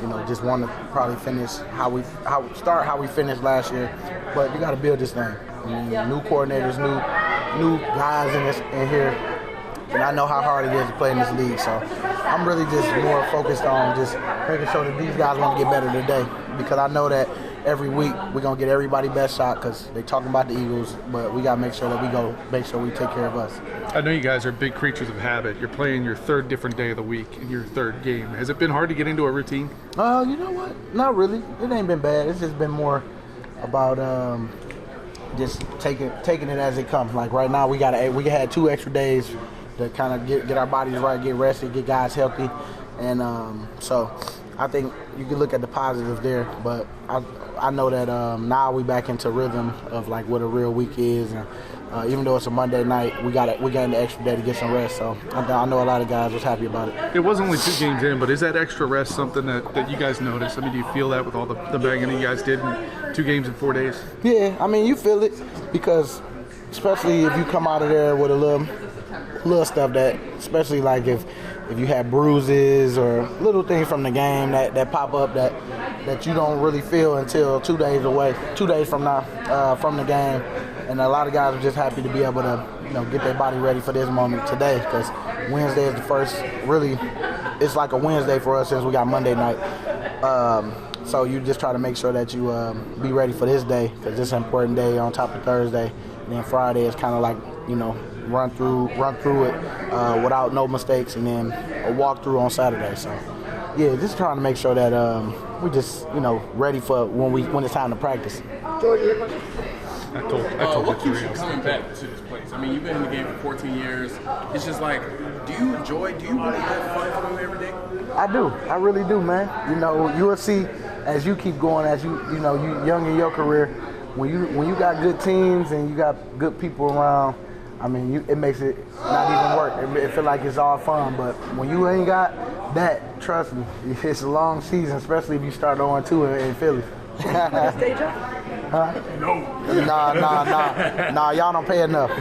You know, just want to probably finish how we finished last year. But you got to build this thing. I mean, new coordinators, new guys in here. And I know how hard it is to play in this league, so I'm really just more focused on just making sure that these guys want to get better today, because I know that every week we're going to get everybody best shot because they're talking about the Eagles, but we got to make sure that we take care of us. I know you guys are big creatures of habit. You're playing your third different day of the week in your third game. Has it been hard to get into a routine? You know what? Not really. It ain't been bad. It's just been more about just taking it as it comes. Like right now, we had 2 extra days to kind of get our bodies right, get rested, get guys healthy. And so I think you can look at the positives there. But I know that now we back into rhythm of like what a real week is. And even though it's a Monday night, we got an extra day to get some rest. So I know a lot of guys was happy about it. It was only 2 games in, but is that extra rest something that you guys notice? I mean, do you feel that with all the banging you guys did in 2 games in 4 days? Yeah, I mean, you feel it because especially if you come out of there with a little stuff that, especially like if you have bruises or little things from the game that pop up that you don't really feel until 2 days from now from the game. And a lot of guys are just happy to be able to, get their body ready for this moment today, because Wednesday is the first, really, it's like a Wednesday for us since we got Monday night. So you just try to make sure that you be ready for this day, because it's an important day on top of Thursday. And then Friday is kind of like, run through it without no mistakes, and then a walkthrough on Saturday. So, yeah, just trying to make sure that we just, ready for when it's time to practice. George, your question? I told what keeps you coming back to this place? I mean, you've been in the game for 14 years. It's just like, do you really have fun coming every day? I do. I really do, man. You will see as you keep going, as you young in your career, when you got good teams and you got good people around, I mean, it makes it not even work. It feel like it's all fun, but when you ain't got that, trust me, it's a long season, especially if you start 0-2 in Philly. Stage up? Huh? No. Nah, y'all don't pay enough.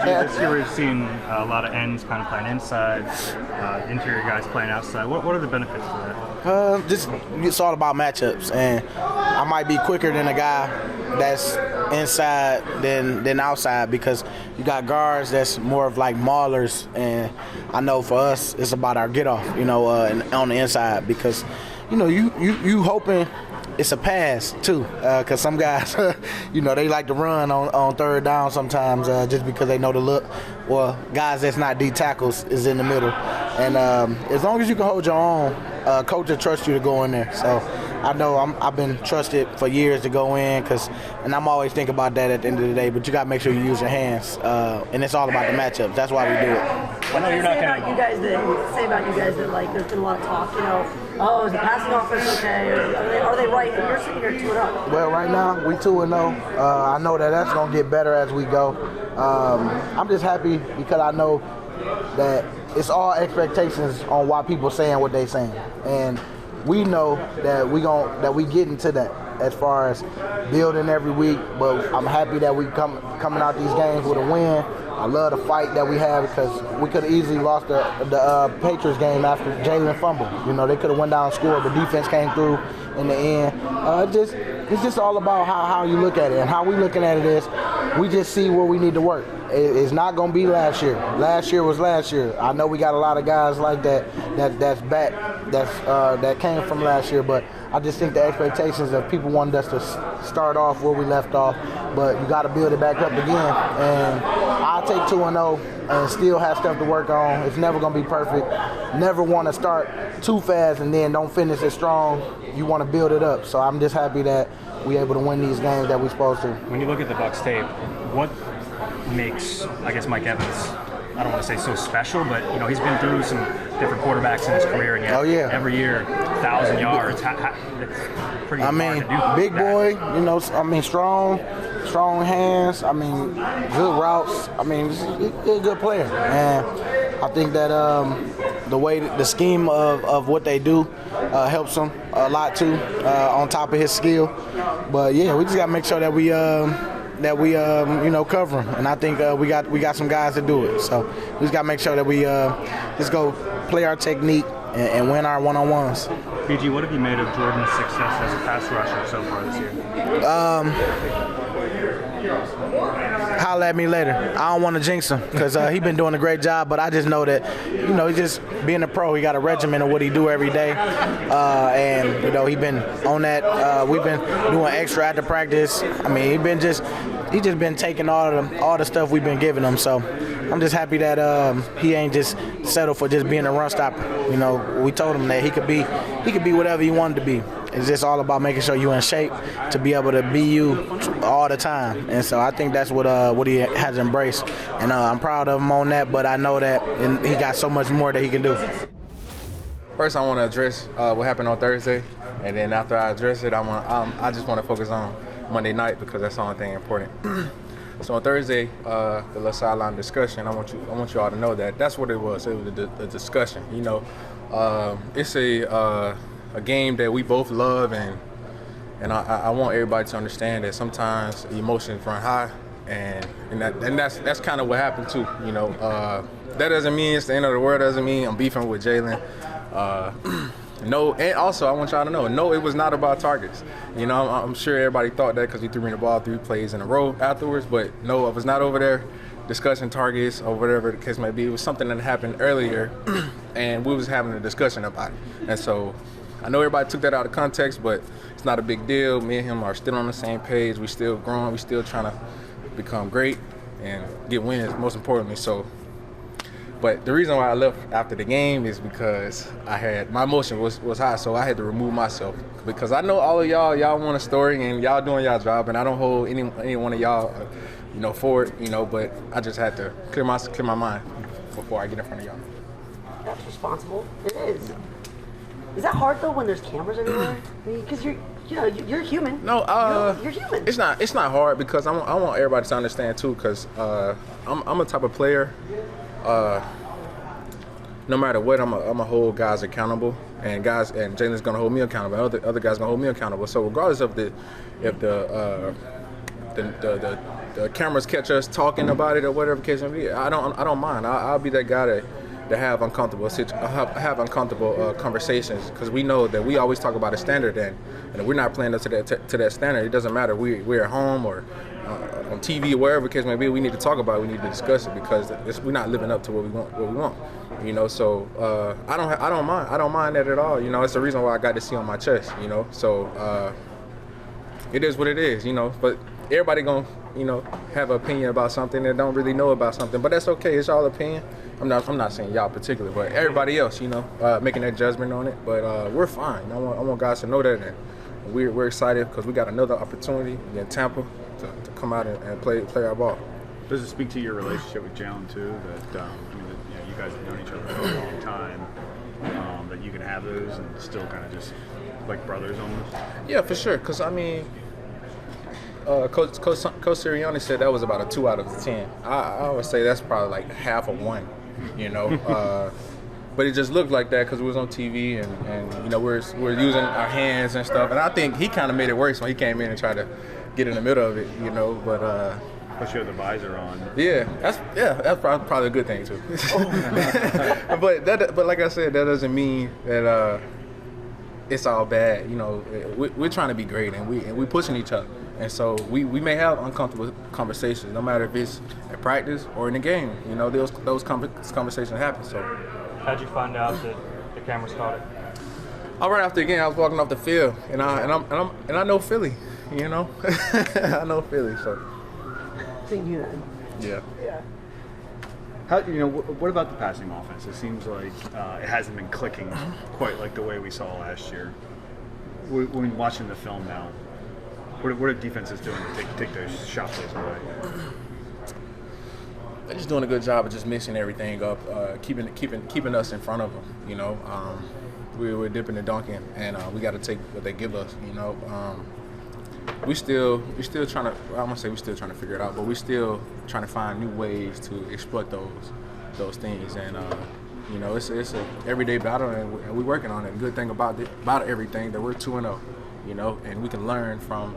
This year we've seen a lot of ends kind of playing inside, interior guys playing outside. What are the benefits to that? Just it's all about matchups, and I might be quicker than a guy that's inside than outside, because you got guards that's more of like maulers, and I know for us it's about our get off, on the inside, because you hoping it's a pass too, because some guys, they like to run on third down sometimes just because they know the look. Well, guys that's not D tackles is in the middle, and as long as you can hold your own, coach will trust you to go in there. So I know I've been trusted for years to go in, and I'm always thinking about that at the end of the day. But you got to make sure you use your hands, and it's all about the matchups. That's why we do it. What do you say about you guys that like there's been a lot of talk, is the passing offense okay? Are they right? And you're sitting here 2-0. Well, right now we 2-0. I know that's gonna get better as we go. I'm just happy because I know that it's all expectations on why people saying what they saying, and we know that we get into that as far as building every week. But I'm happy that we coming out these games with a win. I love the fight that we have, because we could have easily lost the Patriots game after Jalen fumbled. They could have went down and scored, but defense came through in the end. It's just all about how you look at it, and how we looking at it is we just see where we need to work. It's not going to be last year. Last year was last year. I know we got a lot of guys like that's back, that came from last year, but I just think the expectations of people wanted us to start off where we left off, but you got to build it back up again. And I'll take 2-0 and still have stuff to work on. It's never going to be perfect. Never want to start too fast and then don't finish as strong. You want to build it up. So I'm just happy that we're able to win these games that we're supposed to. When you look at the Bucs tape, what makes, I guess, Mike Evans, I don't want to say so special, but he's been through some different quarterbacks in his career, and yet every year 1,000 yards. It's pretty hard to do big that. boy, strong hands. Good routes. He's a good player, and I think that the scheme of what they do helps him a lot too, on top of his skill. But yeah, we just got to make sure that we that we cover them, and I think we got some guys to do it. So we just got to make sure that we just go play our technique and win our one-on-ones. BG, what have you made of Jordan's success as a pass rusher so far this year? Holla at me later. I don't want to jinx him because he's been doing a great job, but I just know that, he's just being a pro, he got a regimen of what he do every day. And, he's been on that. We've been doing extra after practice. I mean, he's just been taking all the stuff we've been giving him. So I'm just happy that he ain't just settled for just being a run stopper. We told him that he could be whatever he wanted to be. It's just all about making sure you're in shape to be able to be you all the time. And so I think that's what he has embraced. And I'm proud of him on that, but I know that he got so much more that he can do. First, I want to address what happened on Thursday. And then after I address it, I just want to focus on Monday night because that's the only thing important. So on Thursday, the little sideline discussion, I want you all to know that that's what it was. It was a discussion. It's a game that we both love, and I want everybody to understand that sometimes emotions run high, and that's kind of what happened too. That doesn't mean it's the end of the world. Doesn't mean I'm beefing with Jalen. No, and also I want y'all to know, no, it was not about targets. I'm sure everybody thought that because he threw me the ball 3 plays in a row afterwards, but no, I was not over there discussing targets or whatever the case may be. It was something that happened earlier, and we was having a discussion about it. And so I know everybody took that out of context, but it's not a big deal. Me and him are still on the same page. We still growing. We still trying to become great and get wins, most importantly. But the reason why I left after the game is because my emotion was high, so I had to remove myself. Because I know all of y'all want a story and y'all doing y'all job, and I don't hold any one of y'all, for it, but I just had to clear my mind before I get in front of y'all. That's responsible. It is. Is that hard though when there's cameras everywhere? Because you're human. No, you're human. It's not hard because I want everybody to understand too. Because I'm a type of player. No matter what, I'm a hold guys accountable, and Jalen's gonna hold me accountable. Other guys gonna hold me accountable. So regardless of if the cameras catch us talking about it or whatever the case may be, I don't mind. I'll be that guy to have uncomfortable conversations, because we know that we always talk about a standard, and if we're not playing up to that standard, it doesn't matter. We're at home or on TV or wherever the case may be. We need to talk about it. We need to discuss it because we're not living up to what we want. So I don't mind that at all. It's the reason why I got to see on my chest. So it is what it is. But everybody gonna have an opinion about something and don't really know about something, but that's okay. It's y'all opinion. I'm not saying y'all particular, but everybody else, making that judgment on it. But we're fine. I want guys to know that, and we're excited because we got another opportunity in Tampa to come out and play our ball. Does it speak to your relationship with Jalen too? That you guys have known each other for a long time. That you can have those and still kind of just like brothers almost. Yeah, for sure. Because Coach Sirianni said that was about a 2 out of 10. I would say that's probably like half of 1. But it just looked like that because it was on TV and we're using our hands and stuff. And I think he kind of made it worse when he came in and tried to get in the middle of it, But plus you have the visor on. Yeah, that's probably a good thing too. But like I said, that doesn't mean that it's all bad. We're trying to be great and we pushing each other. And so we may have uncomfortable conversations, no matter if it's at practice or in the game. Those conversations happen. So, how'd you find out that the cameras caught it? Right after the game, I was walking off the field, and I know Philly. I know Philly. So. Seeing you then. Yeah. How what about the passing offense? It seems like it hasn't been clicking quite like the way we saw last year. When watching the film now. What are defenses doing to take those shot plays away? They're just doing a good job of just mixing everything up, keeping us in front of them. We're dipping and dunking, and we got to take what they give us. We still trying to. I'm gonna say we're still trying to figure it out, but we're still trying to find new ways to exploit those things. And it's a everyday battle, and we're working on it. The good thing about everything that we're 2-0, and we can learn from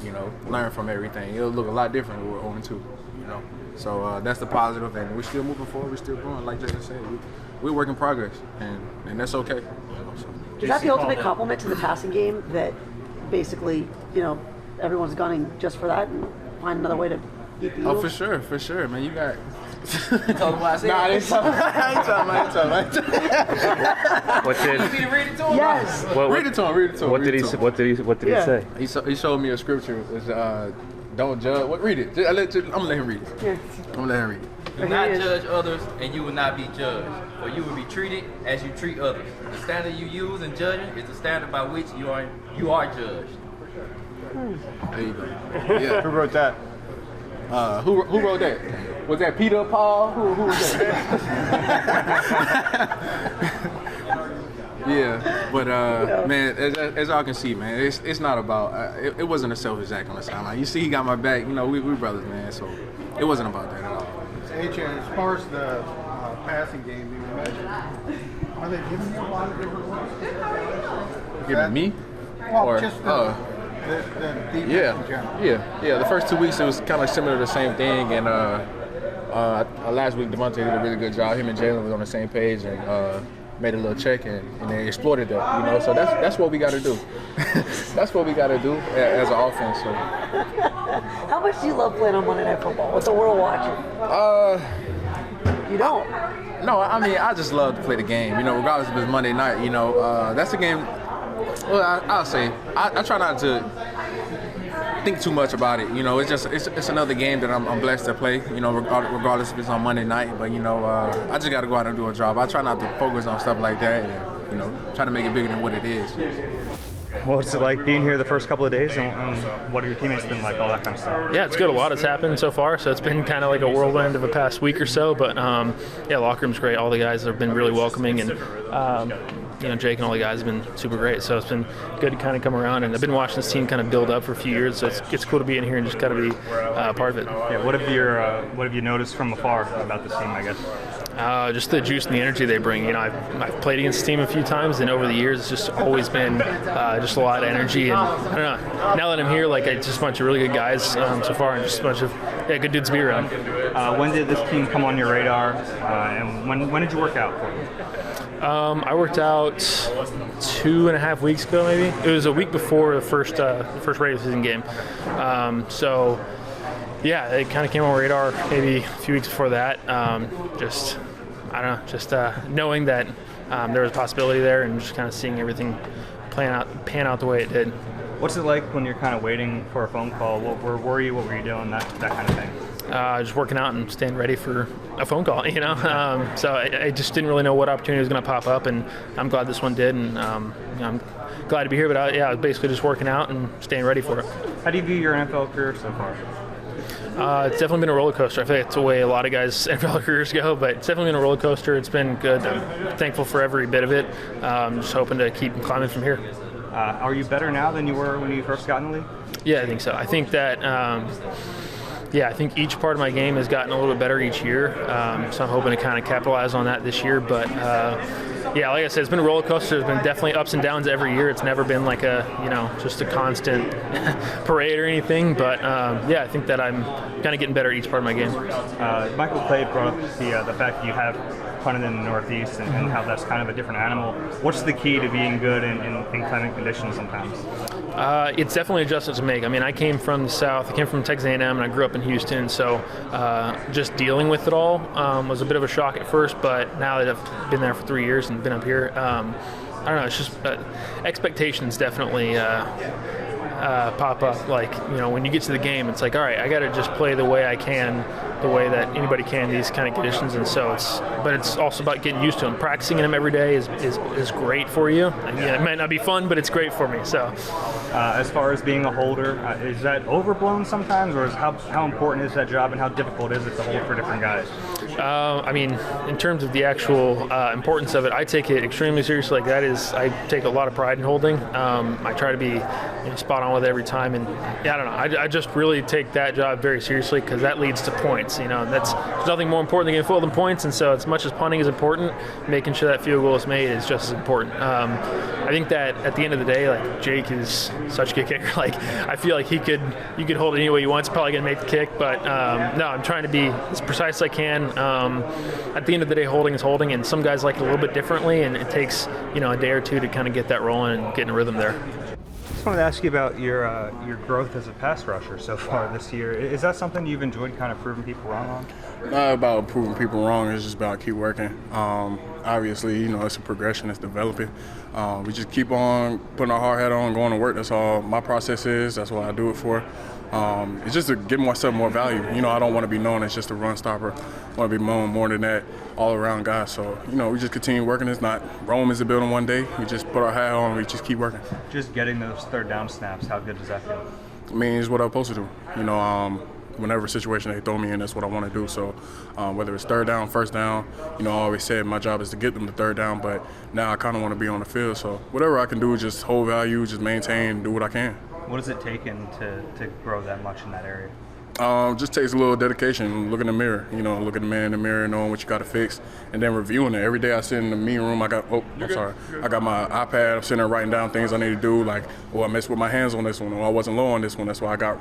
you know, learn from everything. It'll look a lot different when we're 0-2, you know. So that's the positive, and we're still moving forward. We're still growing. Like Jason said, we're work in progress, and that's okay. You know, so. Is that the ultimate compliment to the passing game that basically, you know, everyone's gunning just for that and find another way to beat the Eagles? Oh, for sure, man. You got. Told him what I said. Nah, I ain't talking. What did? You need to read it to him. Yes. Read it to him. What did he say? He showed me a scripture. It's don't judge. What? Read it. I'm gonna let him read it. Yeah. I'm gonna let him read it. Do not judge others, and you will not be judged, for you will be treated as you treat others. The standard you use in judging is the standard by which you are judged. There you go. Yeah. Who wrote that? Who wrote that? Was that Peter, Paul? Who was that? Yeah, but man, as y'all can see, man, it's not about. It wasn't a selfish act on the sideline. You see, he got my back. You know, we brothers, man. So it wasn't about that at all. AJ, as far as the passing game you mentioned, are they giving you a lot of different looks? Giving me? Well, or just the defense in general. Yeah. The first 2 weeks it was kind of similar to the same thing, and last week Devontae did a really good job. Him and Jalen was on the same page and made a little check and they exploited that. You know, so that's what we got to do. That's what we got to do as an offense. So. How much do you love playing on Monday Night Football with the world watching? You don't? No, I mean, I just love to play the game, you know, regardless if it's Monday night, you know. That's a game, well, I'll say, I try not to think too much about it, you know. It's another game that I'm blessed to play, you know, regardless if it's on Monday night. But, you know, I just got to go out and do a job. I try not to focus on stuff like that and, you know, try to make it bigger than what it is. What's it like being here the first couple of days, and what have your teammates been like, all that kind of stuff? Yeah, it's good. A lot has happened so far, so it's been kind of like a whirlwind of a past week or so. But yeah, locker room's great. All the guys have been really welcoming, and you know, Jake and all the guys have been super great. So it's been good to kind of come around, and I've been watching this team kind of build up for a few years. So it's cool to be in here and just kind of be part of it. Yeah, what have you noticed from afar about this team, I guess? Just the juice and the energy they bring. You know, I've played against the team a few times, and over the years, it's just always been just a lot of energy. And I don't know. Now that I'm here, like, it's just a bunch of really good guys so far, and just a bunch of good dudes to be around. When did this team come on your radar, and when did you work out for them? I worked out 2.5 weeks ago, maybe. It was a week before the first regular season game. So. Yeah, it kind of came on my radar maybe a few weeks before that. Just knowing that there was a possibility there, and just kind of seeing everything pan out the way it did. What's it like when you're kind of waiting for a phone call? Where were you? What were you doing? That kind of thing. Just working out and staying ready for a phone call, you know. So I just didn't really know what opportunity was going to pop up, and I'm glad this one did, and you know, I'm glad to be here. But I was basically just working out and staying ready for it. How do you view your NFL career so far? It's definitely been a roller coaster. I feel like it's the way a lot of guys' NFL careers go, but it's definitely been a roller coaster. It's been good. I'm thankful for every bit of it. Just hoping to keep climbing from here. Are you better now than you were when you first got in the league? Yeah, I think so. I think that I think each part of my game has gotten a little bit better each year. So I'm hoping to kind of capitalize on that this year. But yeah, like I said, it's been a roller coaster. There's been definitely ups and downs every year. It's never been like just a constant parade or anything. But yeah, I think that I'm kind of getting better at each part of my game. Michael Clay brought up the fact that you have punted in the Northeast and how that's kind of a different animal. What's the key to being good in inclement conditions sometimes? It's definitely adjustments to make. I mean, I came from the South. I came from Texas A&M, and I grew up in Houston. So just dealing with it all was a bit of a shock at first. But now that I've been there for 3 years and been up here, I don't know. It's just expectations definitely pop up. Like, you know, when you get to the game, it's like, all right, I got to just play the way I can, the way that anybody can, these kind of conditions. And so it's also about getting used to them. Practicing in them every day is great for you. And, yeah, it might not be fun, but it's great for me. So, as far as being a holder, is that overblown sometimes, or how important is that job and how difficult is it to hold for different guys? I mean, in terms of the actual importance of it, I take it extremely seriously. Like I take a lot of pride in holding. I try to be spot on with it every time, and yeah, I don't know. I just really take that job very seriously because that leads to points. And there's nothing more important than getting football than points. And so, as much as punting is important, making sure that field goal is made is just as important. I think that at the end of the day, like Jake is such a good kicker. Like I feel like you could hold it any way you want. It's probably gonna make the kick, but no, I'm trying to be as precise as I can. At the end of the day, holding is holding, and some guys like it a little bit differently, and it takes a day or two to kind of get that rolling and get in a rhythm there. I just wanted to ask you about your growth as a pass rusher so far this year. Is that something you've enjoyed, kind of proving people wrong on? Not about proving people wrong. It's just about keep working. Obviously, it's a progression. It's developing. We just keep on putting our hard hat on, going to work. That's all my process is. That's what I do it for. It's just to give myself more value. I don't want to be known as just a run stopper. I want to be known more than that, all-around guy. So, we just continue working. It's not Rome is a building one day. We just put our hat on and we just keep working. Just getting those third down snaps, how good does that feel? I mean, it's what I'm supposed to do. Whenever situation they throw me in, that's what I want to do. So whether it's third down, first down, I always said my job is to get them to third down, but now I kind of want to be on the field. So whatever I can do, just hold value, just maintain, do what I can. What has it taken to grow that much in that area? Just takes a little dedication. Look in the mirror, look at the man in the mirror, knowing what you got to fix, and then reviewing it. Every day I sit in the meeting room, I got my iPad. I'm sitting there writing down things I need to do, like, I messed with my hands on this one, or I wasn't low on this one. That's why I got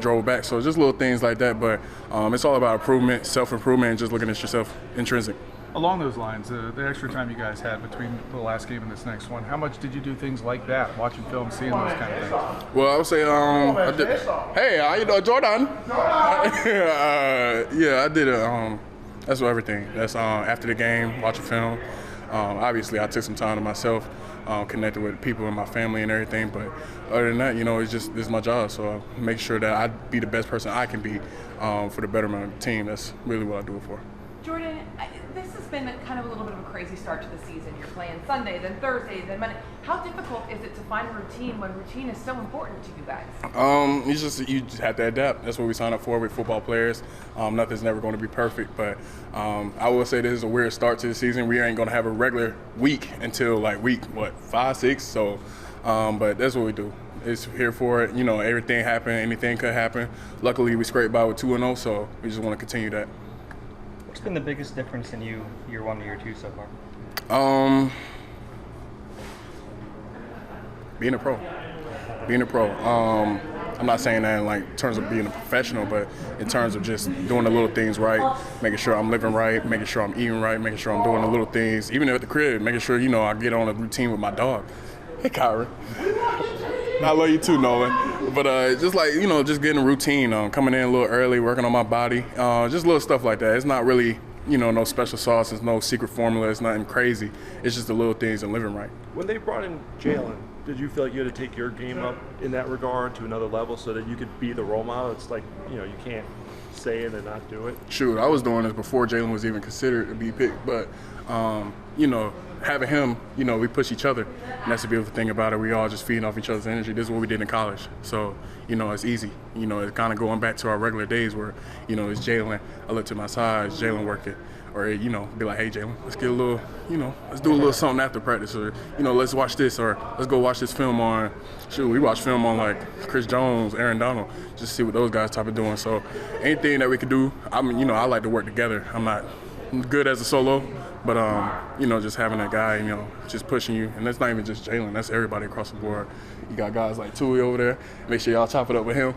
drove back. So just little things like that, but it's all about improvement, self-improvement, and just looking at yourself intrinsic. Along those lines, the extra time you guys had between the last game and this next one, how much did you do things like that, watching film, seeing those kind of things? Well, I would say, I did. Hey, how you doing, Jordan? Yeah, I did. That's everything. That's after the game, watching film. Obviously, I took some time to myself, connected with people in my family and everything. But other than that, this is my job. So I make sure that I be the best person I can be for the betterment of the team. That's really what I do it for. Jordan, this has been kind of a little bit of a crazy start to the season. You're playing Sunday, then Thursday, then Monday. How difficult is it to find a routine when routine is so important to you guys? You just have to adapt. That's what we signed up for with football players. Nothing's never going to be perfect, but I will say this is a weird start to the season. We ain't going to have a regular week until week 5, 6. So, but that's what we do. It's here for it. Everything happen. Anything could happen. Luckily, we scraped by with 2-0, so we just want to continue that. What's been the biggest difference in you year 1 to year 2 so far? Being a pro. I'm not saying that in terms of being a professional, but in terms of just doing the little things right, making sure I'm living right, making sure I'm eating right, making sure I'm doing the little things, even at the crib, making sure I get on a routine with my dog. Hey, Kyra. I love you too, Nolan. But just just getting a routine, coming in a little early, working on my body, just little stuff like that. It's not really, no special sauce. There's no secret formula. It's nothing crazy. It's just the little things and living right. When they brought in Jalen, did you feel like you had to take your game up in that regard to another level so that you could be the role model? It's like, you can't say it and not do it. Shoot, I was doing this before Jalen was even considered to be picked, but having him, we push each other, and that's the beautiful thing about it. We all just feeding off each other's energy. This is what we did in college, so it's easy. It's kind of going back to our regular days where it's Jalen. I look to my side, it's Jalen working, or be like, hey Jalen, let's get a little, let's do a little something after practice, or let's watch this, or let's go watch this film on. Shoot, we watch film on Chris Jones, Aaron Donald, just see what those guys type of doing. So anything that we could do, I like to work together. I'm not good as a solo. But, just having that guy, just pushing you. And that's not even just Jalen. That's everybody across the board. You got guys like Tui over there. Make sure y'all chop it up with him.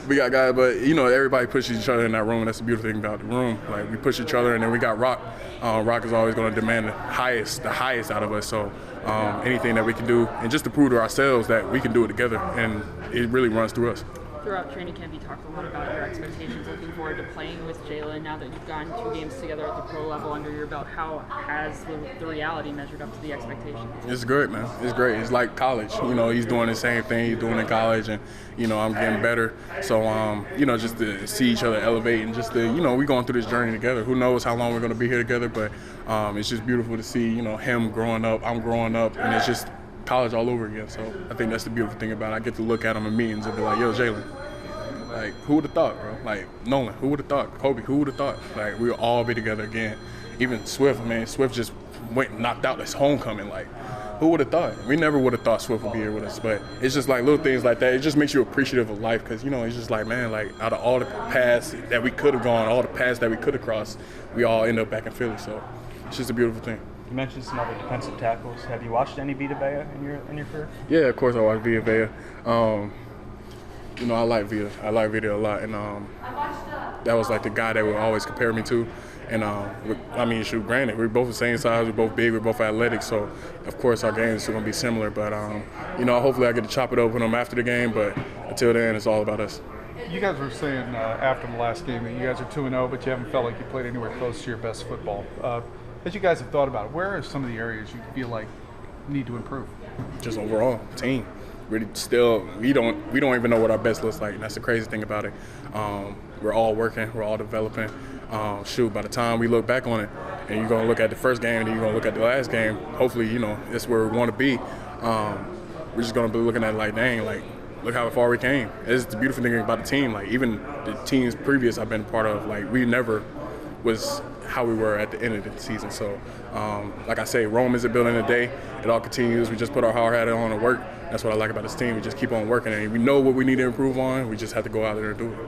We got guys, but, everybody pushes each other in that room. That's the beautiful thing about the room. We push each other, and then we got Rock. Rock is always going to demand the highest out of us. So anything that we can do, and just to prove to ourselves that we can do it together. And it really runs through us. Throughout training camp, you talked a lot about your expectations looking forward to playing with Jalen. Now that you've gotten 2 games together at the pro level under your belt, how has the reality measured up to the expectations? It's great, man. It's great. It's like college. He's doing the same thing he's doing in college, and, I'm getting better. So, just to see each other elevate and just to, we're going through this journey together. Who knows how long we're going to be here together, but it's just beautiful to see, him growing up, I'm growing up, and it's just college all over again. So I think that's the beautiful thing about it. I get to look at him in meetings and be like, yo, Jalen, Like, who would have thought, bro? Like, Nolan, who would have thought? Kobe, who would have thought? Like, we'll all be together again. Even Swift, man, Swift just went and knocked out this homecoming. Like, who would have thought? We never would have thought Swift would be here with us. But it's just like little things like that. It just makes you appreciative of life because, you know, it's just like, man, like, out of all the paths that we could have gone, all the paths that we could have crossed, we all end up back in Philly. So it's just a beautiful thing. You mentioned some other defensive tackles. Have you watched any Vita Vea in your career? Yeah, of course I watch Vita Vea. You know, I like Vita. I like Vita a lot, and that was like the guy that would always compare me to. And I mean, shoot, granted, we're both the same size, we're both big, we're both athletic, so of course our games are going to be similar. But you know, hopefully I get to chop it up with him after the game. But until then, it's all about us. You guys were saying after the last game that you guys are 2-0, but you haven't felt like you played anywhere close to your best football. As you guys have thought about it, where are some of the areas you feel like need to improve? Just overall, team. Really, still, we don't even know what our best looks like. And that's the crazy thing about it. We're all working, we're all developing. Shoot, by the time we look back on it, and you're gonna look at the first game, and then you're gonna look at the last game. Hopefully, you know, that's where we want to be. We're just gonna be looking at it like, dang, like, look how far we came. It's the beautiful thing about the team. Like, even the teams previous I've been part of, like, we never was how we were at the end of the season. So, like I say, Rome isn't built in a day. It all continues. We just put our hard hat on and work. That's what I like about this team. We just keep on working, and we know what we need to improve on. We just have to go out there and do it.